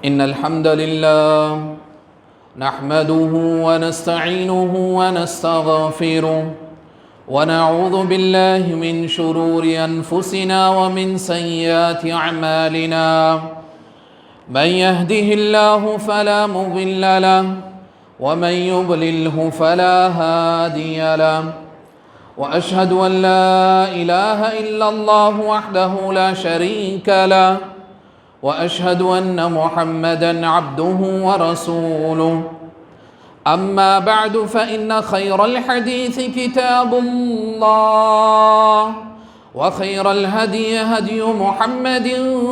إن الحمد لله نحمده ونستعينه ونستغفره ونعوذ بالله من شرور أنفسنا ومن سيئات أعمالنا. من يهده الله فلا مضل له ومن يضلله فلا هادي له. وأشهد أن لا إله إلا الله وحده لا شريك له وأشهد أن محمدًا عبده ورسوله. أما بعد فإن خير الحديث كتاب الله وخير الهدي هدي محمد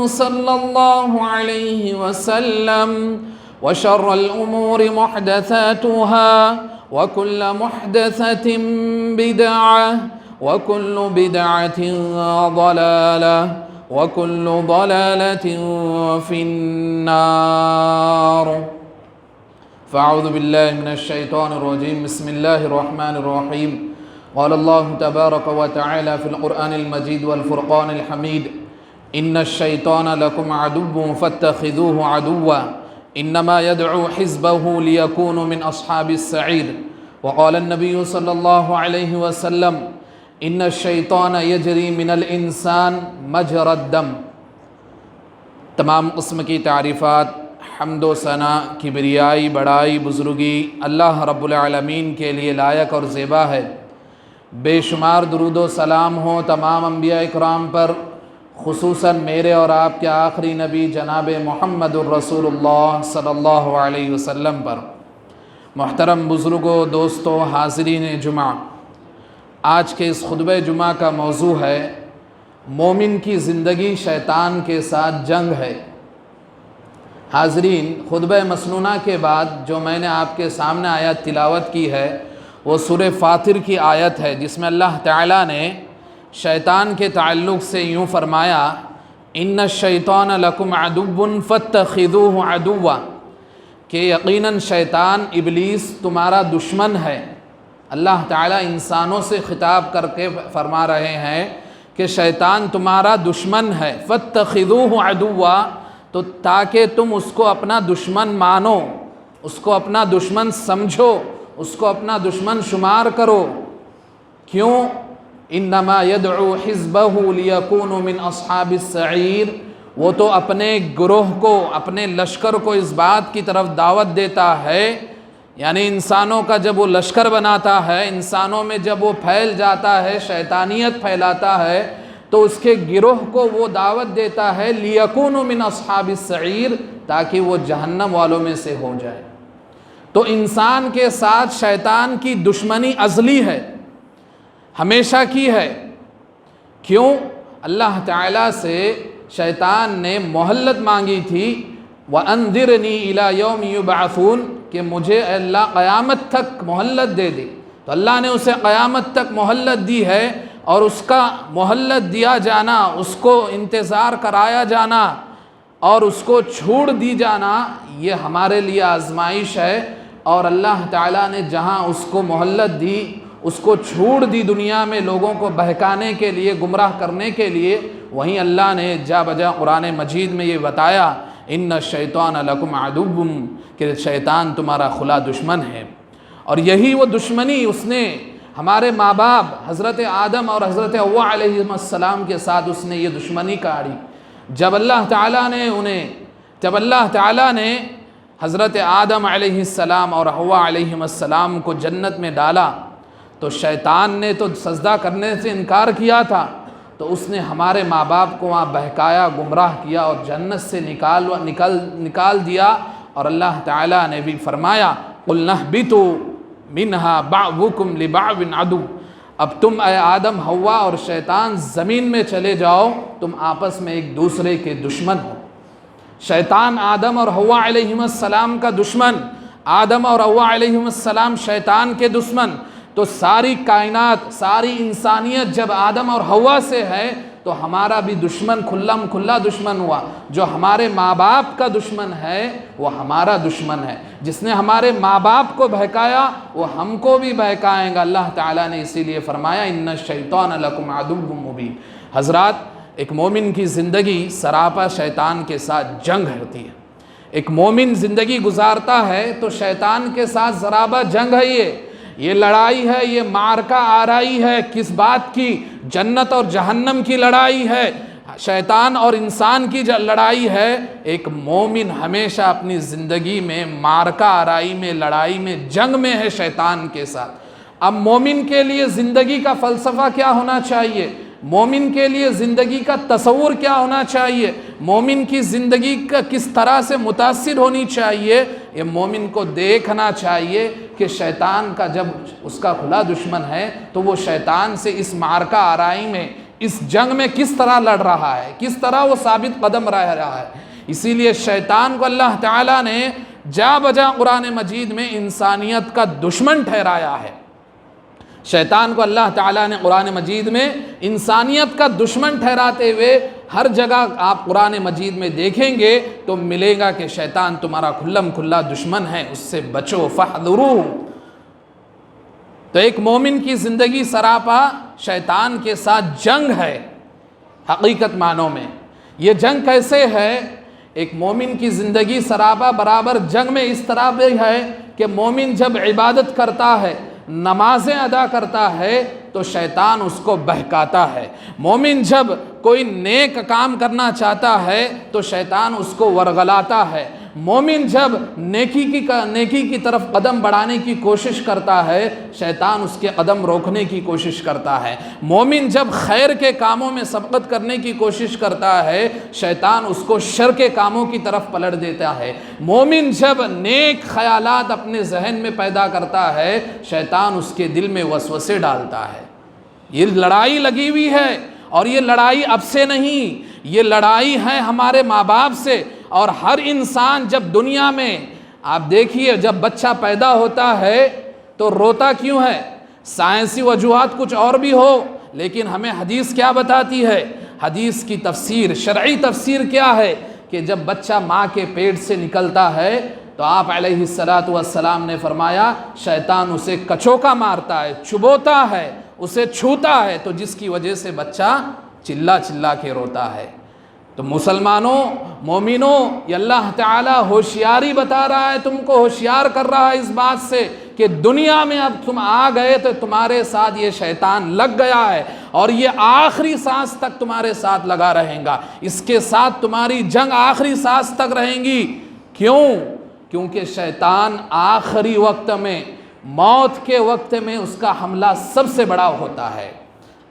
صلى الله عليه وسلم وشر الأمور محدثاتها وكل محدثة بدعة وكل بدعة ضلالة وكل ضلالة في النار. فأعوذ بالله من الشيطان الرجيم. بسم الله الرحمن الرحيم. قال الله تبارك وتعالى في القرآن المجيد والفرقان الحميد: إن الشيطان لكم عدو فاتخذوه عدوا إنما يدعو حزبه ليكونوا من أصحاب السعير. وقال النبي صلى الله عليه وسلم: إن الشیطان یجری من الانسان مجرى الدم. تمام قسم کی تعریفات، حمد و ثنا، کبریائی، بڑائی، بزرگی اللہ رب العالمین کے لیے لائق اور زیبا ہے. بے شمار درود و سلام ہو تمام انبیاء اکرام پر، خصوصاً میرے اور آپ کے آخری نبی جناب محمد الرسول اللہ صلی اللہ علیہ وسلم پر. محترم بزرگوں، دوستوں، حاضرین جمعہ، آج کے اس خطبہ جمعہ کا موضوع ہے: مومن کی زندگی شیطان کے ساتھ جنگ ہے. حاضرین، خطبہ مسنونہ کے بعد جو میں نے آپ کے سامنے آیت تلاوت کی ہے وہ سورہ فاطر کی آیت ہے، جس میں اللہ تعالیٰ نے شیطان کے تعلق سے یوں فرمایا: ان الشیطان لکم عدو فاتخذوہ عدوا، کہ یقیناً شیطان ابلیس تمہارا دشمن ہے. اللہ تعالیٰ انسانوں سے خطاب کر کے فرما رہے ہیں کہ شیطان تمہارا دشمن ہے. فاتخذوہ عدوا، تو تاکہ تم اس کو اپنا دشمن مانو، اس کو اپنا دشمن سمجھو، اس کو اپنا دشمن شمار کرو. کیوں؟ انما یدعو حزبہ لیکونوا من اصحاب السعیر، وہ تو اپنے گروہ کو، اپنے لشکر کو اس بات کی طرف دعوت دیتا ہے، یعنی انسانوں کا جب وہ لشکر بناتا ہے، انسانوں میں جب وہ پھیل جاتا ہے، شیطانیت پھیلاتا ہے، تو اس کے گروہ کو وہ دعوت دیتا ہے لیکونوا من اصحاب السعیر، تاکہ وہ جہنم والوں میں سے ہو جائے. تو انسان کے ساتھ شیطان کی دشمنی ازلی ہے، ہمیشہ کی ہے. کیوں؟ اللہ تعالیٰ سے شیطان نے مہلت مانگی تھی: وَأَنذِرْنِي إِلَى يَوْمِ يُبْعَثُونَ، کہ مجھے اللہ قیامت تک مہلت دے دے. تو اللہ نے اسے قیامت تک مہلت دی ہے، اور اس کا مہلت دیا جانا، اس کو انتظار کرایا جانا اور اس کو چھوڑ دی جانا، یہ ہمارے لیے آزمائش ہے. اور اللہ تعالیٰ نے جہاں اس کو مہلت دی، اس کو چھوڑ دی دنیا میں لوگوں کو بہکانے کے لیے، گمراہ کرنے کے لیے، وہیں اللہ نے جا بجا قرآن مجید میں یہ بتایا: ان الشیطان لکم عدو، کہ شیطان تمہارا کھلا دشمن ہے. اور یہی وہ دشمنی اس نے ہمارے ماں باپ حضرت آدم اور حضرت حوا علیہ السلام کے ساتھ اس نے یہ دشمنی کاڑھی. جب اللہ تعالیٰ نے حضرت آدم علیہ السلام اور حوا علیہ السلام کو جنت میں ڈالا، تو شیطان نے تو سجدہ کرنے سے انکار کیا تھا، تو اس نے ہمارے ماں باپ کو وہاں بہکایا، گمراہ کیا اور جنت سے نکال دیا. اور اللہ تعالیٰ نے بھی فرمایا: قُلْنَا اهْبِطُوا مِنْهَا بَعْضُكُمْ لِبَعْضٍ عَدُوٌّ، اب تم اے آدم، حوا اور شیطان زمین میں چلے جاؤ، تم آپس میں ایک دوسرے کے دشمن ہو. شیطان آدم اور حوا علیہ السلام کا دشمن، آدم اور حوا علیہ السلام شیطان کے دشمن. تو ساری کائنات، ساری انسانیت جب آدم اور حوا سے ہے، تو ہمارا بھی دشمن کھلا دشمن ہوا. جو ہمارے ماں باپ کا دشمن ہے وہ ہمارا دشمن ہے. جس نے ہمارے ماں باپ کو بہکایا وہ ہم کو بھی بہکائیں گا. اللہ تعالیٰ نے اسی لیے فرمایا: ان الشیطان لکم عدو مبین. حضرات، ایک مومن کی زندگی سراپا شیطان کے ساتھ جنگ ہوتی ہے. ایک مومن زندگی گزارتا ہے تو شیطان کے ساتھ ضرابہ جنگ ہے، یہ لڑائی ہے، یہ معرکہ آرائی ہے۔ کس بات کی؟ جنت اور جہنم کی لڑائی ہے، شیطان اور انسان کی لڑائی ہے۔ ایک مومن ہمیشہ اپنی زندگی میں معرکہ آرائی میں، لڑائی میں، جنگ میں ہے شیطان کے ساتھ۔ اب مومن کے لیے زندگی کا فلسفہ کیا ہونا چاہیے؟ مومن کے لیے زندگی کا تصور کیا ہونا چاہیے؟ مومن کی زندگی کا کس طرح سے متاثر ہونی چاہیے؟ یہ مومن کو دیکھنا چاہیے کہ شیطان کا جب اس کا کھلا دشمن ہے تو وہ شیطان سے اس معرکہ آرائی میں، اس جنگ میں کس طرح لڑ رہا ہے، کس طرح وہ ثابت قدم رہ رہا ہے۔ اسی لیے شیطان کو اللہ تعالیٰ نے جا بجا قرآن مجید میں انسانیت کا دشمن ٹھہرایا ہے۔ شیطان کو اللہ تعالیٰ نے قرآن مجید میں انسانیت کا دشمن ٹھہراتے ہوئے ہر جگہ آپ قرآن مجید میں دیکھیں گے تو ملے گا کہ شیطان تمہارا کھلم کھلا دشمن ہے، اس سے بچو، فاحذروہ۔ تو ایک مومن کی زندگی سراپا شیطان کے ساتھ جنگ ہے حقیقت معنوں میں۔ یہ جنگ کیسے ہے؟ ایک مومن کی زندگی سراپا برابر جنگ میں اس طرح بھی ہے کہ مومن جب عبادت کرتا ہے، نمازیں ادا کرتا ہے تو شیطان اس کو بہکاتا ہے۔ مومن جب کوئی نیک کام کرنا چاہتا ہے تو شیطان اس کو ورغلاتا ہے۔ مومن جب نیکی کی طرف قدم بڑھانے کی کوشش کرتا ہے، شیطان اس کے قدم روکنے کی کوشش کرتا ہے۔ مومن جب خیر کے کاموں میں سبقت کرنے کی کوشش کرتا ہے، شیطان اس کو شر کے کاموں کی طرف پلٹ دیتا ہے۔ مومن جب نیک خیالات اپنے ذہن میں پیدا کرتا ہے، شیطان اس کے دل میں وسوسے ڈالتا ہے۔ یہ لڑائی لگی ہوئی ہے، اور یہ لڑائی اب سے نہیں، یہ لڑائی ہے ہمارے ماں باپ سے۔ اور ہر انسان جب دنیا میں، آپ دیکھیے جب بچہ پیدا ہوتا ہے تو روتا کیوں ہے؟ سائنسی وجوہات کچھ اور بھی ہو، لیکن ہمیں حدیث کیا بتاتی ہے؟ حدیث کی تفسیر، شرعی تفسیر کیا ہے کہ جب بچہ ماں کے پیٹ سے نکلتا ہے تو آپ علیہ السلام نے فرمایا شیطان اسے کچوکا مارتا ہے، چبوتا ہے، اسے چھوتا ہے، تو جس کی وجہ سے بچہ چلا چلا کے روتا ہے۔ تو مسلمانوں، مومنوں، یہ اللہ تعالیٰ ہوشیاری بتا رہا ہے، تم کو ہوشیار کر رہا ہے اس بات سے کہ دنیا میں اب تم آ گئے تو تمہارے ساتھ یہ شیطان لگ گیا ہے، اور یہ آخری سانس تک تمہارے ساتھ لگا رہیں گا، اس کے ساتھ تمہاری جنگ آخری سانس تک رہیں گی۔ کیوں؟ کیونکہ شیطان آخری وقت میں، موت کے وقت میں اس کا حملہ سب سے بڑا ہوتا ہے۔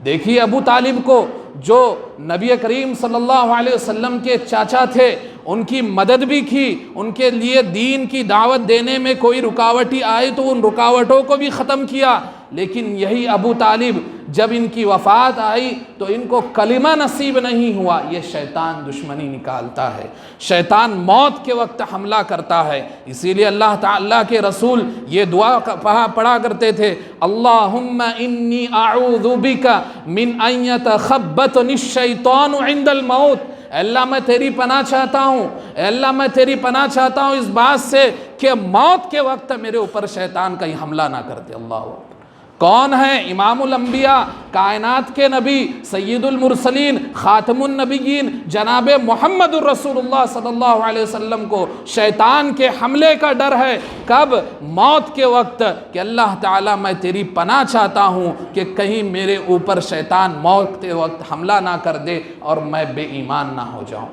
دیکھیے ابو طالب کو، جو نبی کریم صلی اللہ علیہ وسلم کے چاچا تھے، ان کی مدد بھی کی، ان کے لیے دین کی دعوت دینے میں کوئی رکاوٹی آئی تو ان رکاوٹوں کو بھی ختم کیا، لیکن یہی ابو طالب جب ان کی وفات آئی تو ان کو کلمہ نصیب نہیں ہوا۔ یہ شیطان دشمنی نکالتا ہے، شیطان موت کے وقت حملہ کرتا ہے۔ اسی لیے اللہ تعالیٰ کے رسول یہ دعا پڑھا کرتے تھے، اللہم انی اعوذ بک من ان یتخبطنی الشیطان عند الموت۔ اے اللہ میں تیری پناہ چاہتا ہوں، اے اللہ میں تیری پناہ چاہتا ہوں اس بات سے کہ موت کے وقت میرے اوپر شیطان کہیں حملہ نہ کر دے۔ اللہ اکبر۔ کون ہے؟ امام الانبیاء، کائنات کے نبی، سید المرسلین، خاتم النبیین، جناب محمد الرسول اللہ صلی اللہ علیہ وسلم کو شیطان کے حملے کا ڈر ہے۔ کب؟ موت کے وقت، کہ اللہ تعالیٰ میں تیری پناہ چاہتا ہوں کہ کہیں میرے اوپر شیطان موت کے وقت حملہ نہ کر دے اور میں بے ایمان نہ ہو جاؤں۔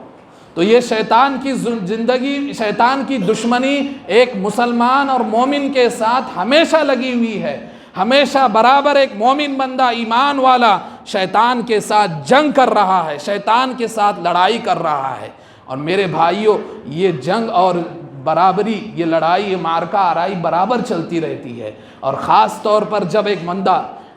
تو یہ شیطان کی زندگی، شیطان کی دشمنی ایک مسلمان اور مومن کے ساتھ ہمیشہ لگی ہوئی ہے۔ ہمیشہ برابر ایک مومن بندہ، ایمان والا، شیطان کے ساتھ جنگ کر رہا ہے، شیطان کے ساتھ لڑائی کر رہا ہے۔ اور میرے بھائیوں، یہ جنگ اور برابری، یہ لڑائی، یہ معرکہ آرائی برابر چلتی رہتی ہے۔ اور خاص طور پر جب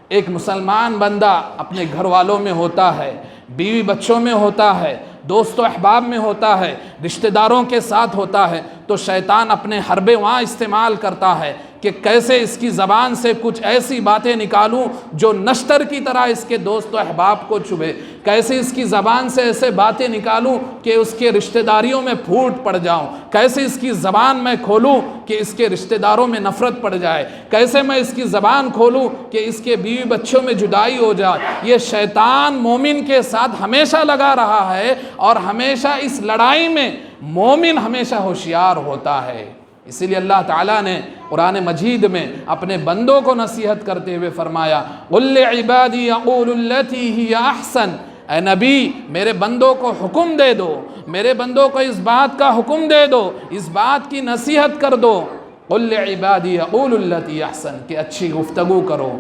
ایک مسلمان بندہ اپنے گھر والوں میں ہوتا ہے، بیوی بچوں میں ہوتا ہے، دوست و احباب میں ہوتا ہے، رشتہ داروں کے ساتھ ہوتا ہے، تو شیطان اپنے حربے وہاں استعمال کرتا ہے کہ کیسے اس کی زبان سے کچھ ایسی باتیں نکالوں جو نشتر کی طرح اس کے دوست و احباب کو چبھے، کیسے اس کی زبان سے ایسے باتیں نکالوں کہ اس کے رشتہ داریوں میں پھوٹ پڑ جاؤں، کیسے اس کی زبان میں کھولوں کہ اس کے رشتہ داروں میں نفرت پڑ جائے، کیسے میں اس کی زبان کھولوں کہ اس کے بیوی بچوں میں جدائی ہو جائے۔ یہ شیطان مومن کے ساتھ ہمیشہ لگا رہا ہے، اور ہمیشہ اس لڑائی میں مومن ہمیشہ ہوشیار ہوتا ہے۔ اسی لیے اللہ تعالیٰ نے قرآن مجید میں اپنے بندوں کو نصیحت کرتے ہوئے فرمایا قُل لِعِبَادِي يَقُولُ الَّتِي هِيَ أَحْسَنُ، اے نبی میرے بندوں کو حکم دے دو، میرے بندوں کو اس بات کا حکم دے دو، اس بات کی نصیحت کر دو، قُل لِعِبَادِي يَقُولُ الَّتِي أَحْسَنُ، کہ اچھی گفتگو کرو،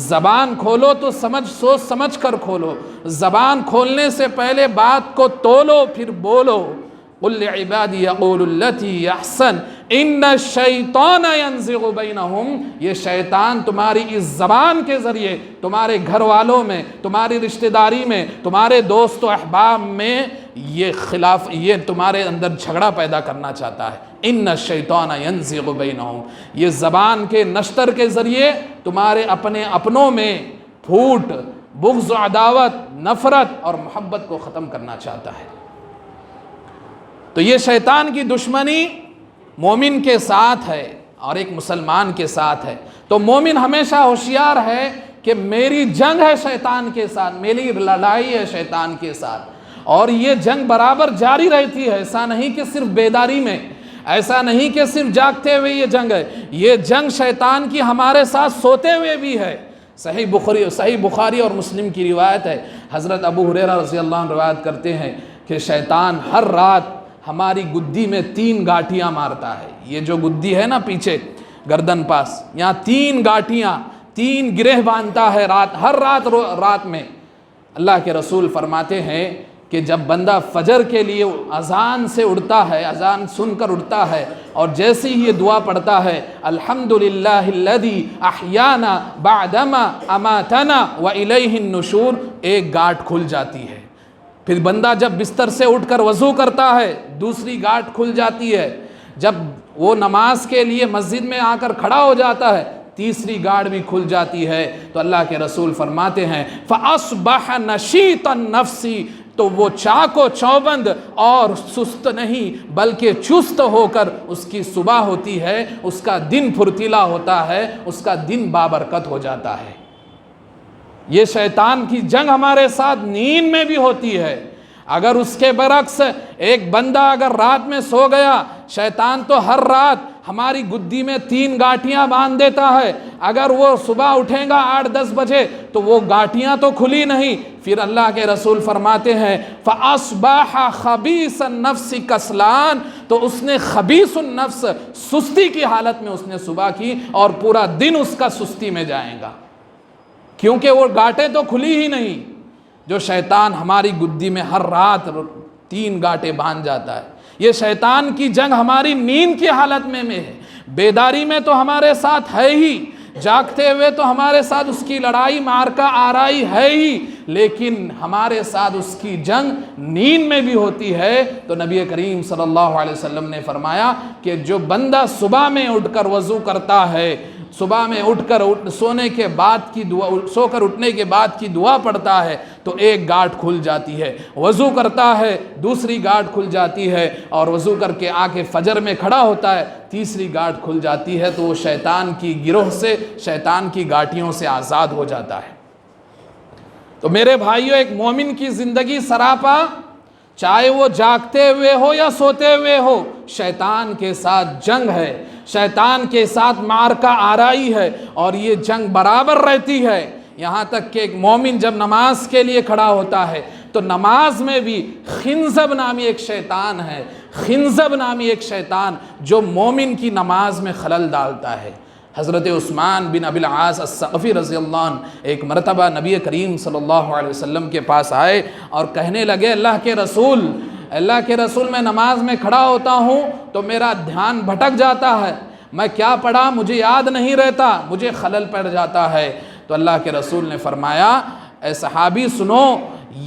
زبان کھولو تو سوچ سمجھ کر کھولو، زبان کھولنے سے پہلے بات کو تولو پھر بولو۔ قُل لِعِبَادِي يَقُولُ الَّتِي أَحْسَنُ إِنَّ الشَّيْطَانَ يَنزِغُ بَيْنَهُمْ، یہ شیطان تمہاری اس زبان کے ذریعے تمہارے گھر والوں میں، تمہاری رشتہ داری میں، تمہارے دوست و احباب میں یہ تمہارے اندر جھگڑا پیدا کرنا چاہتا ہے۔ إِنَّ الشَّيْطَانَ يَنزِغُ بَيْنَهُمْ، یہ زبان کے نشتر کے ذریعے تمہارے اپنوں میں پھوٹ، بغض و عداوت، نفرت اور محبت کو ختم کرنا چاہتا ہے۔ تو یہ شیطان کی دشمنی مومن کے ساتھ ہے اور ایک مسلمان کے ساتھ ہے۔ تو مومن ہمیشہ ہوشیار ہے کہ میری جنگ ہے شیطان کے ساتھ، میری لڑائی ہے شیطان کے ساتھ، اور یہ جنگ برابر جاری رہتی ہے۔ ایسا نہیں کہ صرف بیداری میں، ایسا نہیں کہ صرف جاگتے ہوئے یہ جنگ ہے، یہ جنگ شیطان کی ہمارے ساتھ سوتے ہوئے بھی ہے۔ صحیح بخاری اور مسلم کی روایت ہے، حضرت ابو ہریرہ رضی اللہ عنہ روایت کرتے ہیں کہ شیطان ہر رات ہماری گدی میں 3 گاٹیاں مارتا ہے۔ یہ جو گدی ہے نا پیچھے گردن پاس، یہاں 3 گاٹیاں، 3 گرہ باندھتا ہے ہر رات میں۔ اللہ کے رسول فرماتے ہیں کہ جب بندہ فجر کے لیے اذان سے اٹھتا ہے، اذان سن کر اٹھتا ہے اور جیسے ہی یہ دعا پڑھتا ہے الحمدللہ الذی احیانا بعدما اماتنا والیہ النشور، ایک گاٹھ کھل جاتی ہے۔ پھر بندہ جب بستر سے اٹھ کر وضو کرتا ہے، دوسری گاٹھ کھل جاتی ہے۔ جب وہ نماز کے لیے مسجد میں آ کر کھڑا ہو جاتا ہے، تیسری گاٹھ بھی کھل جاتی ہے۔ تو اللہ کے رسول فرماتے ہیں فَأَصْبَحَ نَشِيطَ النَّفْسِ، تو وہ چاق و چوبند اور سست نہیں بلکہ چست ہو کر اس کی صبح ہوتی ہے، اس کا دن پھرتیلا ہوتا ہے، اس کا دن بابرکت ہو جاتا ہے۔ یہ شیطان کی جنگ ہمارے ساتھ نیند میں بھی ہوتی ہے۔ اگر اس کے برعکس ایک بندہ اگر رات میں سو گیا، شیطان تو ہر رات ہماری گدی میں 3 گاٹیاں باندھ دیتا ہے، اگر وہ صبح اٹھے گا 8-10 بجے تو وہ گاٹیاں تو کھلی نہیں، پھر اللہ کے رسول فرماتے ہیں فَأَصْبَحَ خَبِيثَ النَّفْسِ كَسْلَانَ، تو اس نے خبیث النفس، سستی کی حالت میں اس نے صبح کی اور پورا دن اس کا سستی میں جائے گا، کیونکہ وہ گاٹیں تو کھلی ہی نہیں۔ جو شیطان ہماری گدی میں ہر رات 3 گاٹیں باندھ جاتا ہے، یہ شیطان کی جنگ ہماری نیند کی حالت میں ہے، بیداری میں تو ہمارے ساتھ ہے ہی، جاگتے ہوئے تو ہمارے ساتھ اس کی لڑائی معرکہ آرائی ہے ہی، لیکن ہمارے ساتھ اس کی جنگ نیند میں بھی ہوتی ہے۔ تو نبی کریم صلی اللہ علیہ وسلم نے فرمایا کہ جو بندہ صبح میں اٹھ کر وضو کرتا ہے، صبح میں اٹھ کر سونے کے بعد کی دعا، سو کر اٹھنے کے بعد کی دعا پڑھتا ہے تو ایک گاٹھ کھل جاتی ہے، وضو کرتا ہے دوسری گاٹھ کھل جاتی ہے، اور وضو کر کے آ کے فجر میں کھڑا ہوتا ہے تیسری گاٹھ کھل جاتی ہے، تو وہ شیطان کی گروہ سے، شیطان کی گاٹیوں سے آزاد ہو جاتا ہے۔ تو میرے بھائیوں، ایک مومن کی زندگی سراپا، چاہے وہ جاگتے ہوئے ہو یا سوتے ہوئے ہو، شیطان کے ساتھ جنگ ہے، شیطان کے ساتھ معرکہ آرائی ہے، اور یہ جنگ برابر رہتی ہے۔ یہاں تک کہ ایک مومن جب نماز کے لیے کھڑا ہوتا ہے تو نماز میں بھی خنزب نامی ایک شیطان ہے، خنزب نامی ایک شیطان جو مومن کی نماز میں خلل ڈالتا ہے۔ حضرت عثمان بن ابی العاص الثقفی رضی اللہ عنہ ایک مرتبہ نبی کریم صلی اللہ علیہ وسلم کے پاس آئے اور کہنے لگے اللہ کے رسول میں نماز میں کھڑا ہوتا ہوں تو میرا دھیان بھٹک جاتا ہے، میں کیا پڑھا مجھے یاد نہیں رہتا، مجھے خلل پڑ جاتا ہے۔ تو اللہ کے رسول نے فرمایا اے صحابی سنو،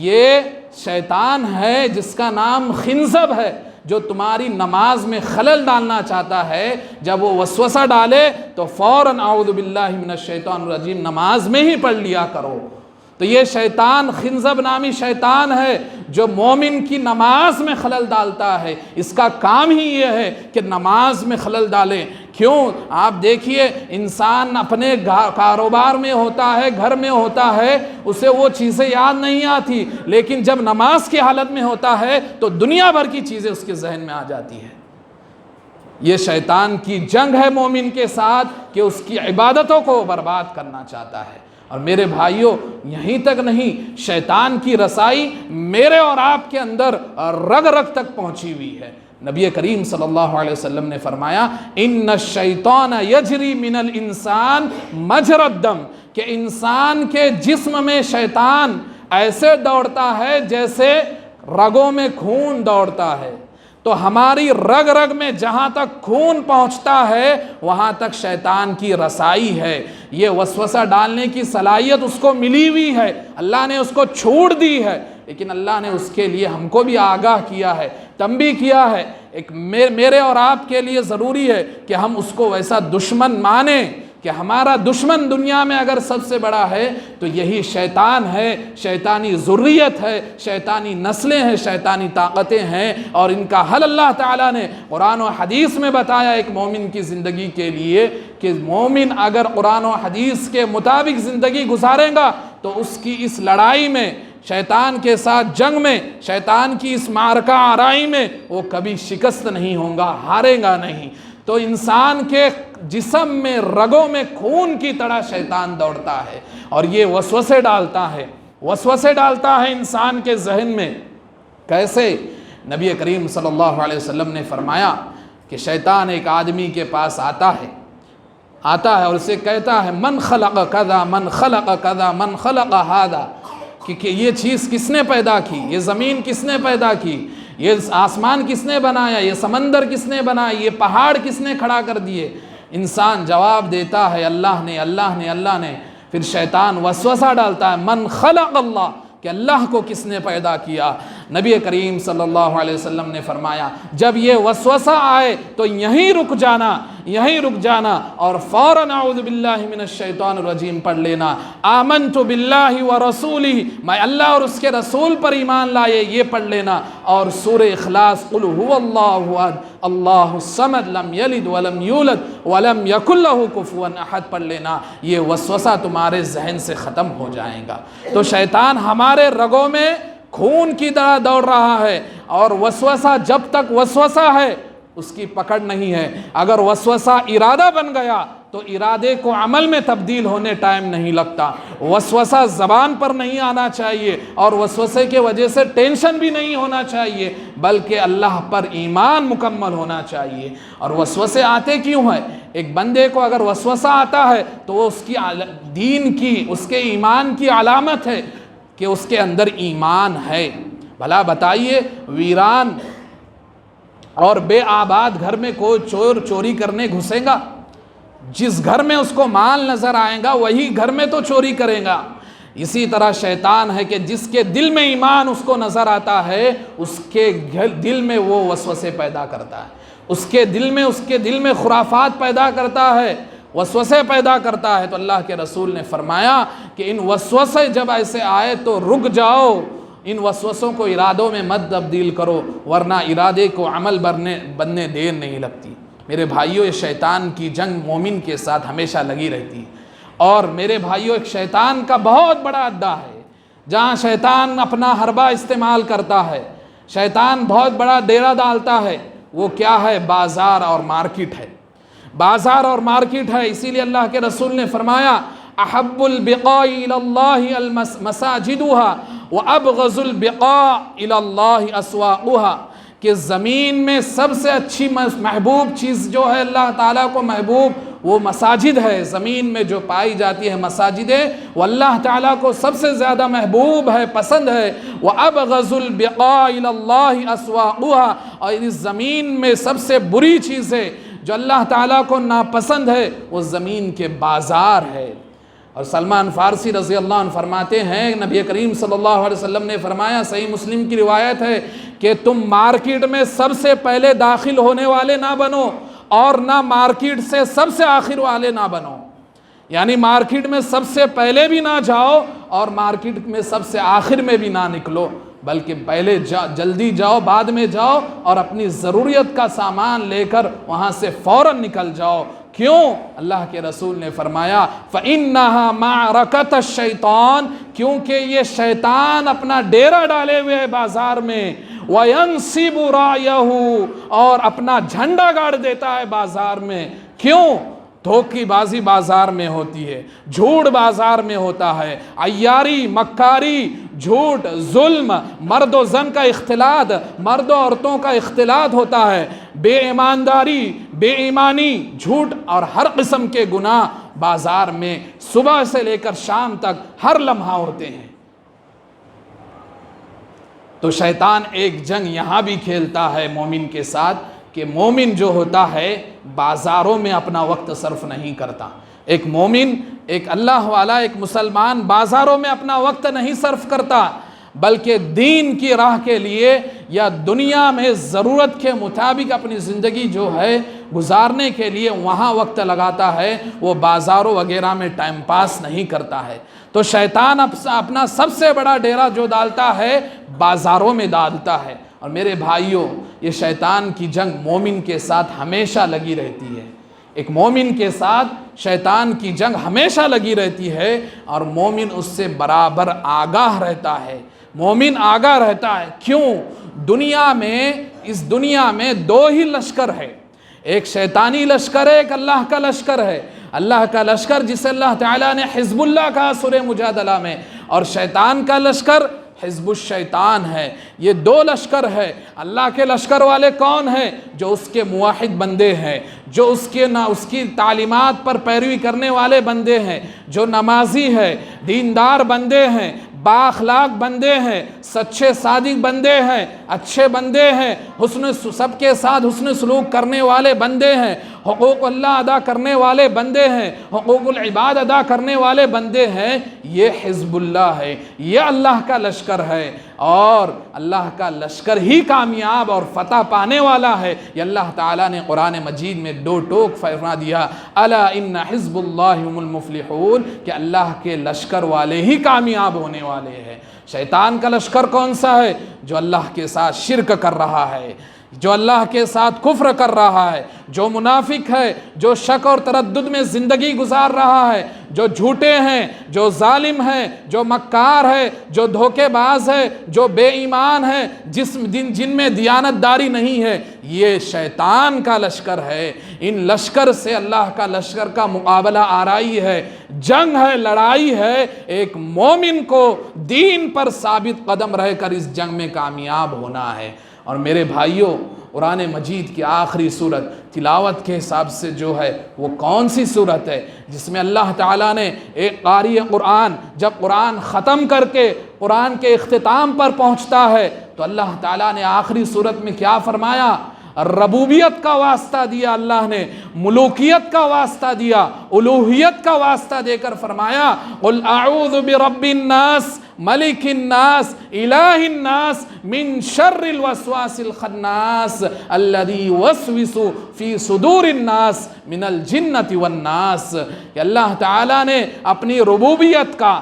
یہ شیطان ہے جس کا نام خنزب ہے، جو تمہاری نماز میں خلل ڈالنا چاہتا ہے۔ جب وہ وسوسہ ڈالے تو فوراً اعوذ باللہ من الشیطان الرجیم نماز میں ہی پڑھ لیا کرو۔ تو یہ شیطان خنزب نامی شیطان ہے جو مومن کی نماز میں خلل ڈالتا ہے، اس کا کام ہی یہ ہے کہ نماز میں خلل ڈالے۔ کیوں؟ آپ دیکھیے انسان اپنے کاروبار میں ہوتا ہے، گھر میں ہوتا ہے، اسے وہ چیزیں یاد نہیں آتی، لیکن جب نماز کی حالت میں ہوتا ہے تو دنیا بھر کی چیزیں اس کے ذہن میں آ جاتی ہے۔ یہ شیطان کی جنگ ہے مومن کے ساتھ کہ اس کی عبادتوں کو برباد کرنا چاہتا ہے۔ اور میرے بھائیوں، یہیں تک نہیں، شیطان کی رسائی میرے اور آپ کے اندر رگ رگ تک پہنچی ہوئی ہے۔ نبی کریم صلی اللہ علیہ وسلم نے فرمایا ان الشیطان یجری من الانسان مجری الدم، کہ انسان کے جسم میں شیطان ایسے دوڑتا ہے جیسے رگوں میں خون دوڑتا ہے۔ تو ہماری رگ رگ میں جہاں تک خون پہنچتا ہے وہاں تک شیطان کی رسائی ہے۔ یہ وسوسہ ڈالنے کی صلاحیت اس کو ملی ہوئی ہے، اللہ نے اس کو چھوٹ دی ہے، لیکن اللہ نے اس کے لیے ہم کو بھی آگاہ کیا ہے، تنبیہ کیا ہے۔ ایک میرے اور آپ کے لیے ضروری ہے کہ ہم اس کو ویسا دشمن مانیں کہ ہمارا دشمن دنیا میں اگر سب سے بڑا ہے تو یہی شیطان ہے، شیطانی ذریت ہے، شیطانی نسلیں ہیں، شیطانی طاقتیں ہیں، اور ان کا حل اللہ تعالیٰ نے قرآن و حدیث میں بتایا ایک مومن کی زندگی کے لیے کہ مومن اگر قرآن و حدیث کے مطابق زندگی گزارے گا تو اس کی اس لڑائی میں، شیطان کے ساتھ جنگ میں، شیطان کی اس معرکہ آرائی میں وہ کبھی شکست نہیں ہوگا، ہارے گا نہیں۔ تو انسان کے جسم میں، رگوں میں خون کی طرح شیطان دوڑتا ہے اور یہ وسوسے ڈالتا ہے انسان کے ذہن میں۔ کیسے؟ نبی کریم صلی اللہ علیہ وسلم نے فرمایا کہ شیطان ایک آدمی کے پاس آتا ہے اور اسے کہتا ہے من خلق کذا من خلق کذا من خلق ھذا، کہ یہ چیز کس نے پیدا کی، یہ زمین کس نے پیدا کی، یہ آسمان کس نے بنایا، یہ سمندر کس نے بنایا، یہ پہاڑ کس نے کھڑا کر دیے؟ انسان جواب دیتا ہے اللہ نے، اللہ نے، اللہ نے۔ پھر شیطان وسوسہ ڈالتا ہے من خلق اللہ، کہ اللہ کو کس نے پیدا کیا؟ نبی کریم صلی اللہ علیہ وسلم نے فرمایا جب یہ وسوسہ آئے تو یہیں رک جانا اور فوراً اعوذ باللہ من الشیطان الرجیم پڑھ لینا، آمنت باللہ ورسولہ، میں اللہ اور اس کے رسول پر ایمان لائے، یہ پڑھ لینا، اور سورہ اخلاص قل هو اللہ احد اللہ الصمد لم یلد ولم یولد ولم یکن لہ کفوا احد پڑھ لینا۔ یہ وسوسہ تمہارے ذہن سے ختم ہو جائے گا۔ تو شیطان ہمارے رگوں میں خون کی طرح دوڑ رہا ہے، اور وسوسہ جب تک وسوسہ ہے اس کی پکڑ نہیں ہے۔ اگر وسوسہ ارادہ بن گیا تو ارادے کو عمل میں تبدیل ہونے ٹائم نہیں لگتا۔ وسوسہ زبان پر نہیں آنا چاہیے، اور وسوسے کے وجہ سے ٹینشن بھی نہیں ہونا چاہیے، بلکہ اللہ پر ایمان مکمل ہونا چاہیے۔ اور وسوسے آتے کیوں ہیں؟ ایک بندے کو اگر وسوسہ آتا ہے تو وہ اس کی دین کی، اس کے ایمان کی علامت ہے کہ اس کے اندر ایمان ہے۔ بھلا بتائیے ویران اور بے آباد گھر میں کوئی چور چوری کرنے گھسے گا؟ جس گھر میں اس کو مال نظر آئے گا وہی گھر میں تو چوری کرے گا۔ اسی طرح شیطان ہے کہ جس کے دل میں ایمان اس کو نظر آتا ہے اس کے دل میں وہ وسوسے پیدا کرتا ہے، اس کے دل میں خرافات پیدا کرتا ہے، وسوسے پیدا کرتا ہے۔ تو اللہ کے رسول نے فرمایا کہ ان وسوسے جب ایسے آئے تو رک جاؤ، ان وسوسوں کو ارادوں میں مت تبدیل کرو، ورنہ ارادے کو عمل بننے دیر نہیں لگتی۔ میرے بھائیوں، یہ شیطان کی جنگ مومن کے ساتھ ہمیشہ لگی رہتی ہے۔ اور میرے بھائیوں، ایک شیطان کا بہت بڑا اڈا ہے جہاں شیطان اپنا حربہ استعمال کرتا ہے، شیطان بہت بڑا ڈیرا ڈالتا ہے۔ وہ کیا ہے؟ بازار اور مارکیٹ ہے، بازار اور مارکیٹ ہے۔ اسی لیے اللہ کے رسول نے فرمایا احب البقاء الی اللہ مساجدها وابغض البقاء الی اللہ اسواقها، کہ زمین میں سب سے اچھی محبوب چیز جو ہے اللہ تعالیٰ کو محبوب وہ مساجد ہے۔ زمین میں جو پائی جاتی ہے مساجدیں وہ اللہ تعالیٰ کو سب سے زیادہ محبوب ہے، پسند ہے۔ وَأَبْغَضُ الْبِقَاءِ إِلَى اللَّهِ أَسْوَاقُهَا، اور اس زمین میں سب سے بری چیز ہے جو اللہ تعالیٰ کو ناپسند ہے وہ زمین کے بازار ہے۔ اور سلمان فارسی رضی اللہ عنہ فرماتے ہیں نبی کریم صلی اللہ علیہ وسلم نے فرمایا، صحیح مسلم کی روایت ہے کہ تم مارکیٹ میں سب سے پہلے داخل ہونے والے نہ بنو اور نہ مارکیٹ سے سب سے آخر والے نہ بنو، یعنی مارکیٹ میں سب سے پہلے بھی نہ جاؤ اور مارکیٹ میں سب سے آخر میں بھی نہ نکلو، بلکہ پہلے جلدی جاؤ، بعد میں جاؤ، اور اپنی ضروریت کا سامان لے کر وہاں سے فوراً نکل جاؤ۔ کیوں؟ اللہ کے رسول نے فرمایا فَإِنَّهَا مَعْرَكَةَ الشَّيْطَانِ، کیونکہ یہ شیطان اپنا ڈیرا ڈالے ہوئے ہے بازار میں، وَيَنْصِبُ رَأْيَهُ، اور اپنا جھنڈا گاڑ دیتا ہے بازار میں۔ کیوں؟ دھوکے بازی بازار میں ہوتی ہے، جھوٹ بازار میں ہوتا ہے، عیاری، مکاری، جھوٹ، ظلم، مرد و زن کا اختلاط، مرد و عورتوں کا اختلاط ہوتا ہے، بے ایمانداری، بے ایمانی، جھوٹ اور ہر قسم کے گناہ بازار میں صبح سے لے کر شام تک ہر لمحہ ہوتے ہیں۔ تو شیطان ایک جنگ یہاں بھی کھیلتا ہے مومن کے ساتھ کہ مومن جو ہوتا ہے بازاروں میں اپنا وقت صرف نہیں کرتا۔ ایک مومن، ایک اللہ والا، ایک مسلمان بازاروں میں اپنا وقت نہیں صرف کرتا، بلکہ دین کی راہ کے لیے یا دنیا میں ضرورت کے مطابق اپنی زندگی جو ہے گزارنے کے لیے وہاں وقت لگاتا ہے، وہ بازاروں وغیرہ میں ٹائم پاس نہیں کرتا ہے۔ تو شیطان اپنا سب سے بڑا ڈیرا جو ڈالتا ہے بازاروں میں ڈالتا ہے۔ اور میرے بھائیوں، یہ شیطان کی جنگ مومن کے ساتھ ہمیشہ لگی رہتی ہے۔ ایک مومن کے ساتھ شیطان کی جنگ ہمیشہ لگی رہتی ہے، اور مومن اس سے برابر آگاہ رہتا ہے۔ مومن آگاہ رہتا ہے۔ کیوں؟ اس دنیا میں دو ہی لشکر ہے، ایک شیطانی لشکر ہے، ایک اللہ کا لشکر ہے۔ اللہ کا لشکر جسے اللہ تعالیٰ نے حزب اللہ کہا سورہ مجادلہ میں، اور شیطان کا لشکر حزب الشیطان ہے۔ یہ دو لشکر ہے۔ اللہ کے لشکر والے کون ہیں؟ جو اس کے موحد بندے ہیں، جو اس کی تعلیمات پر پیروی کرنے والے بندے ہیں، جو نمازی ہے، دیندار بندے ہیں، با اخلاق بندے ہیں، سچے صادق بندے ہیں، اچھے بندے ہیں، سب کے ساتھ حسن سلوک کرنے والے بندے ہیں، حقوق اللہ ادا کرنے والے بندے ہیں، حقوق العباد ادا کرنے والے بندے ہیں۔ یہ حزب اللہ ہے، یہ اللہ کا لشکر ہے، اور اللہ کا لشکر ہی کامیاب اور فتح پانے والا ہے۔ یہ اللہ تعالیٰ نے قرآن مجید میں دو ٹوک فرما دیا، الا ان حزب اللہ هم المفلحون، کہ اللہ کے لشکر والے ہی کامیاب ہونے والے ہیں۔ شیطان کا لشکر کون سا ہے؟ جو اللہ کے ساتھ شرک کر رہا ہے، جو اللہ کے ساتھ کفر کر رہا ہے، جو منافق ہے، جو شک اور تردد میں زندگی گزار رہا ہے، جو جھوٹے ہیں، جو ظالم ہیں، جو مکار ہے، جو دھوکے باز ہے، جو بے ایمان ہے، جن میں دیانت داری نہیں ہے، یہ شیطان کا لشکر ہے۔ ان لشکر سے اللہ کا لشکر کا مقابلہ آرائی ہے، جنگ ہے، لڑائی ہے۔ ایک مومن کو دین پر ثابت قدم رہ کر اس جنگ میں کامیاب ہونا ہے۔ اور میرے بھائیوں، قرآن مجید کی آخری سورت تلاوت کے حساب سے جو ہے وہ کون سی سورت ہے جس میں اللہ تعالیٰ نے ایک قاری قرآن جب قرآن ختم کر کے قرآن کے اختتام پر پہنچتا ہے تو اللہ تعالیٰ نے آخری سورت میں کیا فرمایا؟ ربوبیت کا واسطہ دیا، اللہ نے ملوکیت کا واسطہ دیا، الوہیت کا واسطہ دے کر فرمایا قل اعوذ برب الناس ملک الناس الہ الناس من شر الوسواس الخناس الذی یوسوس فی صدور الناس من الجنۃ والناس۔ کہ اللہ تعالیٰ نے اپنی ربوبیت کا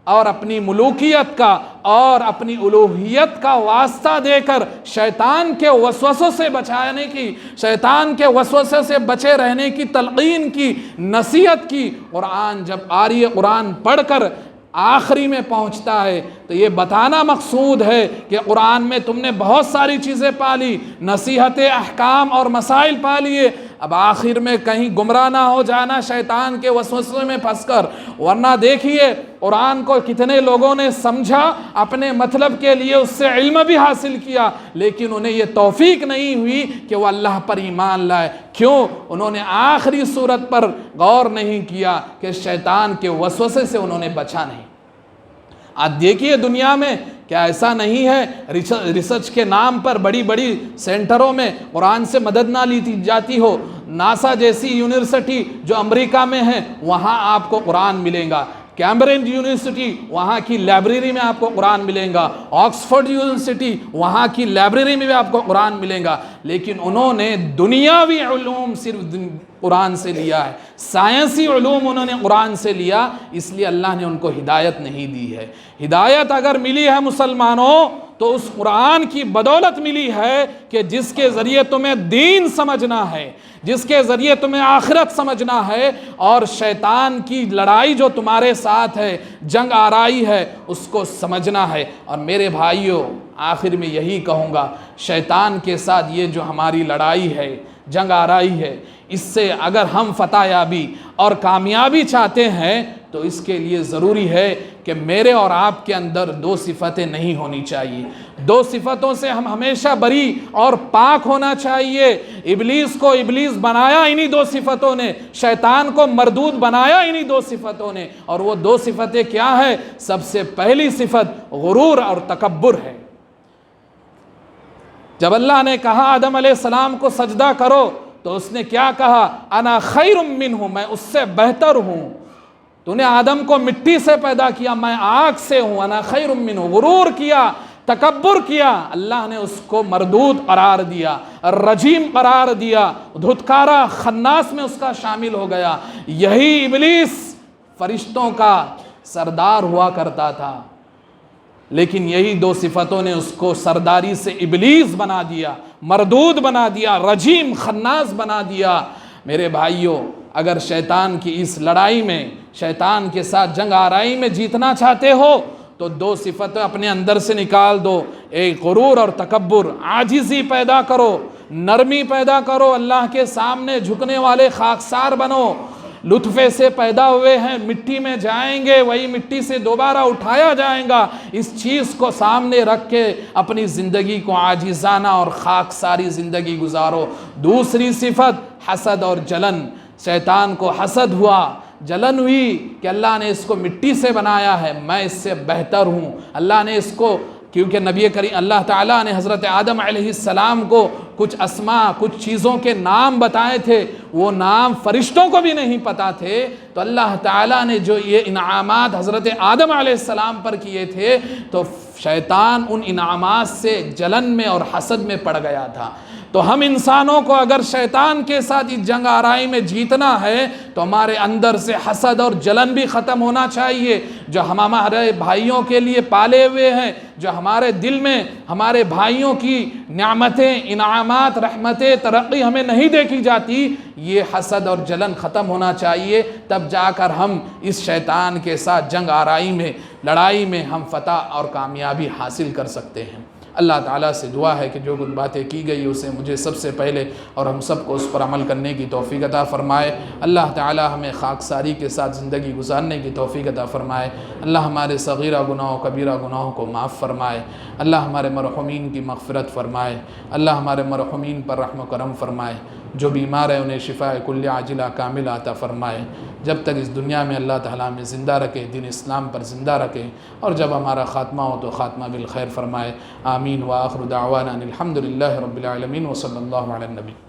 اور اپنی ملوکیت کا اور اپنی الوہیت کا واسطہ دے کر شیطان کے وسوسوں سے بچانے کی، شیطان کے وسوسے سے بچے رہنے کی تلقین کی، نصیحت کی۔ قرآن جب قاری قرآن پڑھ کر آخری میں پہنچتا ہے تو یہ بتانا مقصود ہے کہ قرآن میں تم نے بہت ساری چیزیں پالی، نصیحت، احکام اور مسائل پالیے، اب آخر میں کہیں گمراہ نہ ہو جانا شیطان کے وسوسے میں پھنس کر۔ ورنہ دیکھیے قرآن کو کتنے لوگوں نے سمجھا، اپنے مطلب کے لیے اس سے علم بھی حاصل کیا، لیکن انہیں یہ توفیق نہیں ہوئی کہ وہ اللہ پر ایمان لائے۔ کیوں؟ انہوں نے آخری صورت پر غور نہیں کیا کہ شیطان کے وسوسے سے انہوں نے بچا نہیں۔ آج دیکھیے دنیا میں کیا ایسا نہیں ہے ریسرچ کے نام پر بڑی بڑی سینٹروں میں قرآن سے مدد نہ لی جاتی ہو؟ ناسا جیسی یونیورسٹی جو امریکہ میں ہے وہاں آپ کو قرآن ملے گا، کیمبرج یونیورسٹی وہاں کی لائبریری میں آپ کو قرآن ملے گا، آکسفورڈ یونیورسٹی وہاں کی لائبریری میں بھی آپ کو قرآن ملے گا، لیکن انہوں نے دنیاوی علوم صرف قرآن سے لیا ہے، سائنسی علوم انہوں نے قرآن سے لیا، اس لیے اللہ نے ان کو ہدایت نہیں دی ہے۔ ہدایت اگر ملی ہے مسلمانوں تو اس قرآن کی بدولت ملی ہے کہ جس کے ذریعے تمہیں دین سمجھنا ہے، جس کے ذریعے تمہیں آخرت سمجھنا ہے، اور شیطان کی لڑائی جو تمہارے ساتھ ہے، جنگ آرائی ہے، اس کو سمجھنا ہے۔ اور میرے بھائیوں، آخر میں یہی کہوں گا، شیطان کے ساتھ یہ جو ہماری لڑائی ہے، جنگ آرائی ہے، اس سے اگر ہم فتح یابی اور کامیابی چاہتے ہیں تو اس کے لیے ضروری ہے کہ میرے اور آپ کے اندر دو صفتیں نہیں ہونی چاہیے۔ دو صفتوں سے ہم ہمیشہ بری اور پاک ہونا چاہیے۔ ابلیس کو ابلیس بنایا انہی دو صفتوں نے، شیطان کو مردود بنایا انہی دو صفتوں نے، اور وہ دو صفتیں کیا ہے؟ سب سے پہلی صفت غرور اور تکبر ہے۔ جب اللہ نے کہا آدم علیہ السلام کو سجدہ کرو تو اس نے کیا کہا؟ انا خیر منہ، میں اس سے بہتر ہوں۔ تو نے آدم کو مٹی سے پیدا کیا، میں آگ سے ہوں، انا خیر منہ۔ غرور کیا، تکبر کیا، اللہ نے اس کو مردود قرار دیا، رجیم قرار دیا، دھتکارا، خناس میں اس کا شامل ہو گیا۔ یہی ابلیس فرشتوں کا سردار ہوا کرتا تھا، لیکن یہی دو صفتوں نے اس کو سرداری سے ابلیس بنا دیا، مردود بنا دیا، رجیم، خناس بنا دیا۔ میرے بھائیوں، اگر شیطان کی اس لڑائی میں، شیطان کے ساتھ جنگ آرائی میں جیتنا چاہتے ہو تو دو صفتیں اپنے اندر سے نکال دو، ایک غرور اور تکبر۔ عاجزی پیدا کرو، نرمی پیدا کرو، اللہ کے سامنے جھکنے والے خاکسار بنو۔ لطفے سے پیدا ہوئے ہیں، مٹی میں جائیں گے، وہی مٹی سے دوبارہ اٹھایا جائیں گا، اس چیز کو سامنے رکھ کے اپنی زندگی کو عاجزانہ اور خاکساری زندگی گزارو۔ دوسری صفت حسد اور جلن۔ شیطان کو حسد ہوا، جلن ہوئی کہ اللہ نے اس کو مٹی سے بنایا ہے، میں اس سے بہتر ہوں۔ اللہ نے اس کو، کیونکہ نبی کریم اللہ تعالیٰ نے حضرت آدم علیہ السلام کو کچھ اسماء، کچھ چیزوں کے نام بتائے تھے، وہ نام فرشتوں کو بھی نہیں پتا تھے، تو اللہ تعالیٰ نے جو یہ انعامات حضرت آدم علیہ السلام پر کیے تھے تو شیطان ان انعامات سے جلن میں اور حسد میں پڑ گیا تھا۔ تو ہم انسانوں کو اگر شیطان کے ساتھ اس جنگ آرائی میں جیتنا ہے تو ہمارے اندر سے حسد اور جلن بھی ختم ہونا چاہیے، جو ہم ہمارے بھائیوں کے لیے پالے ہوئے ہیں، جو ہمارے دل میں ہمارے بھائیوں کی نعمتیں، انعامات، رحمتیں، ترقی ہمیں نہیں دیکھی جاتی، یہ حسد اور جلن ختم ہونا چاہیے، تب جا کر ہم اس شیطان کے ساتھ جنگ آرائی میں، لڑائی میں ہم فتح اور کامیابی حاصل کر سکتے ہیں۔ اللہ تعالیٰ سے دعا ہے کہ جو کچھ باتیں کی گئی اسے مجھے سب سے پہلے اور ہم سب کو اس پر عمل کرنے کی توفیق عطا فرمائے۔ اللہ تعالیٰ ہمیں خاکساری کے ساتھ زندگی گزارنے کی توفیق عطا فرمائے۔ اللہ ہمارے صغیرہ گناہوں، کبیرہ گناہوں کو معاف فرمائے۔ اللہ ہمارے مرحومین کی مغفرت فرمائے۔ اللہ ہمارے مرحومین پر رحم و کرم فرمائے۔ جو بیمار ہیں انہیں شفاء کل عاجلہ کاملہ عطا فرمائے۔ جب تک اس دنیا میں اللہ تعالیٰ ہمیں زندہ رکھے، دین اسلام پر زندہ رکھے، اور جب ہمارا خاتمہ ہو تو خاتمہ بالخیر فرمائے۔ آمین۔ وآخر دعوانا الحمد للہ رب العالمین، وصلی اللہ علی النبی۔